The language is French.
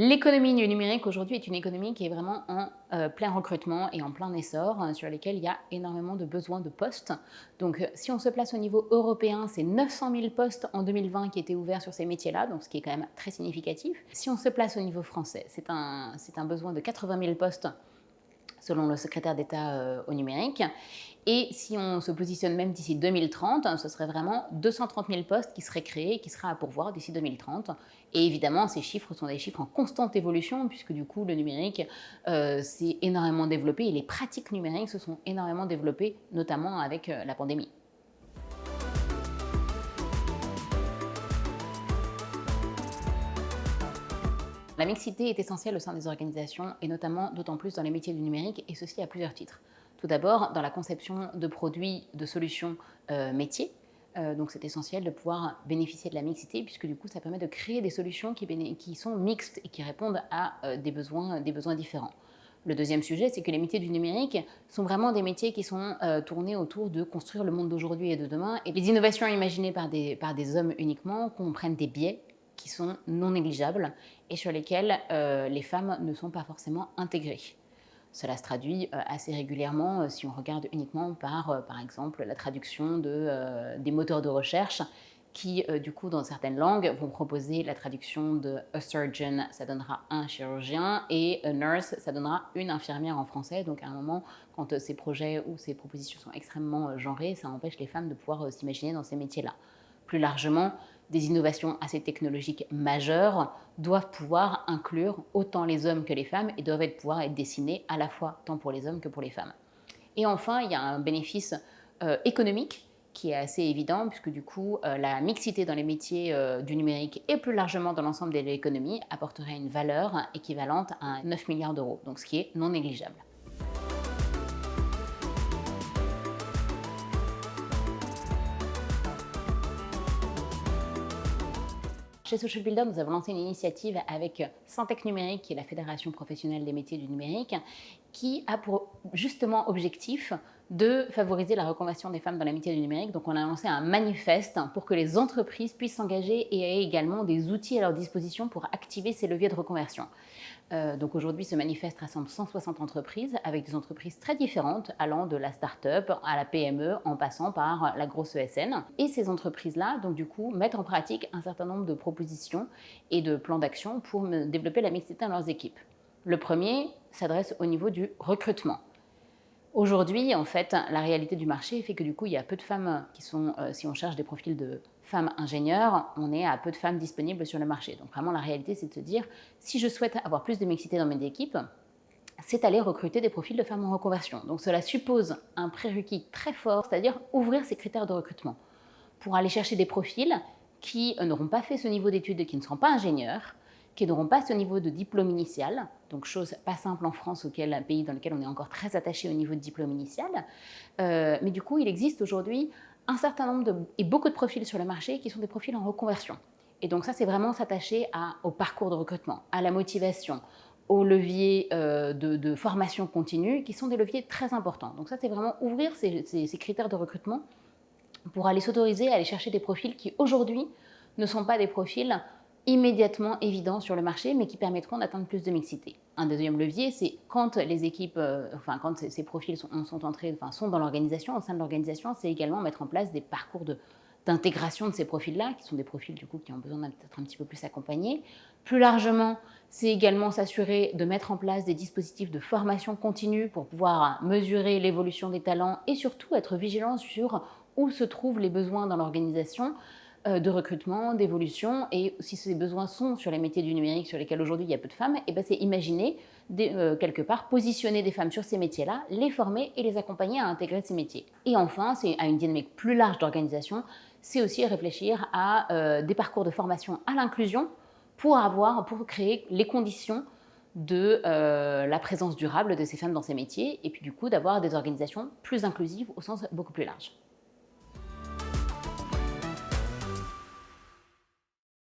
L'économie du numérique aujourd'hui est une économie qui est vraiment en plein recrutement et en plein essor, sur lesquels il y a énormément de besoins de postes. Donc si on se place au niveau européen, c'est 900 000 postes en 2020 qui étaient ouverts sur ces métiers-là, donc ce qui est quand même très significatif. Si on se place au niveau français, c'est un besoin de 80 000 postes selon le secrétaire d'État au numérique. Et si on se positionne même d'ici 2030, ce serait vraiment 230 000 postes qui seraient créés, qui seraient à pourvoir d'ici 2030. Et évidemment, ces chiffres sont des chiffres en constante évolution, puisque du coup, le numérique s'est énormément développé et les pratiques numériques se sont énormément développées, notamment avec la pandémie. La mixité est essentielle au sein des organisations et notamment d'autant plus dans les métiers du numérique, et ceci à plusieurs titres. Tout d'abord, dans la conception de produits, de solutions métiers. Donc c'est essentiel de pouvoir bénéficier de la mixité, puisque du coup ça permet de créer des solutions qui sont mixtes et qui répondent à des besoins différents. Le deuxième sujet, c'est que les métiers du numérique sont vraiment des métiers qui sont tournés autour de construire le monde d'aujourd'hui et de demain. Et les innovations imaginées par des hommes uniquement comprennent des biais qui sont non négligeables et sur lesquels les femmes ne sont pas forcément intégrées. Cela se traduit assez régulièrement si on regarde uniquement par exemple, la traduction des moteurs de recherche qui, du coup, dans certaines langues, vont proposer la traduction de a surgeon, ça donnera un chirurgien, et a nurse, ça donnera une infirmière en français. Donc, à un moment, quand ces projets ou ces propositions sont extrêmement genrées, ça empêche les femmes de pouvoir s'imaginer dans ces métiers-là. Plus largement, des innovations assez technologiques majeures doivent pouvoir inclure autant les hommes que les femmes et doivent pouvoir être dessinées à la fois tant pour les hommes que pour les femmes. Et enfin, il y a un bénéfice économique qui est assez évident, puisque du coup, la mixité dans les métiers du numérique et plus largement dans l'ensemble de l'économie apporterait une valeur équivalente à 9 milliards d'euros, donc ce qui est non négligeable. Chez Social Builder, nous avons lancé une initiative avec Syntec Numérique, qui est la Fédération professionnelle des métiers du numérique, qui a pour justement objectif de favoriser la reconversion des femmes dans les métiers du numérique. Donc on a lancé un manifeste pour que les entreprises puissent s'engager et aient également des outils à leur disposition pour activer ces leviers de reconversion. Donc aujourd'hui, ce manifeste rassemble 160 entreprises, avec des entreprises très différentes, allant de la start-up à la PME, en passant par la grosse ESN. Et ces entreprises-là, donc du coup, mettent en pratique un certain nombre de propositions et de plans d'action pour développer la mixité dans leurs équipes. Le premier s'adresse au niveau du recrutement. Aujourd'hui, en fait, la réalité du marché fait que du coup, il y a peu de femmes qui sont, si on cherche des profils de femmes ingénieures, on est à peu de femmes disponibles sur le marché. Donc vraiment, la réalité, c'est de se dire, si je souhaite avoir plus de mixité dans mes équipes, c'est aller recruter des profils de femmes en reconversion. Donc cela suppose un prérequis très fort, c'est-à-dire ouvrir ces critères de recrutement pour aller chercher des profils qui n'auront pas fait ce niveau d'études, qui ne seront pas ingénieurs, qui n'auront pas ce niveau de diplôme initial, donc chose pas simple en France, un pays dans lequel on est encore très attaché au niveau de diplôme initial. Mais du coup, il existe aujourd'hui un certain nombre et beaucoup de profils sur le marché qui sont des profils en reconversion. Et donc ça, c'est vraiment s'attacher au parcours de recrutement, à la motivation, aux leviers de formation continue, qui sont des leviers très importants. Donc ça, c'est vraiment ouvrir ces critères de recrutement pour aller s'autoriser à aller chercher des profils qui, aujourd'hui, ne sont pas des profils immédiatement évidents sur le marché, mais qui permettront d'atteindre plus de mixité. Un deuxième levier, c'est quand les équipes, quand ces profils sont dans l'organisation, au sein de l'organisation, c'est également mettre en place des parcours d'intégration de ces profils-là, qui sont des profils du coup qui ont besoin d'être un petit peu plus accompagnés. Plus largement, c'est également s'assurer de mettre en place des dispositifs de formation continue pour pouvoir mesurer l'évolution des talents et surtout être vigilant sur où se trouvent les besoins dans l'organisation de recrutement, d'évolution, et si ces besoins sont sur les métiers du numérique sur lesquels aujourd'hui il y a peu de femmes, et c'est imaginer quelque part positionner des femmes sur ces métiers-là, les former et les accompagner à intégrer ces métiers. Et enfin, c'est à une dynamique plus large d'organisation, c'est aussi réfléchir à des parcours de formation à l'inclusion pour créer les conditions de la présence durable de ces femmes dans ces métiers, et puis du coup d'avoir des organisations plus inclusives au sens beaucoup plus large.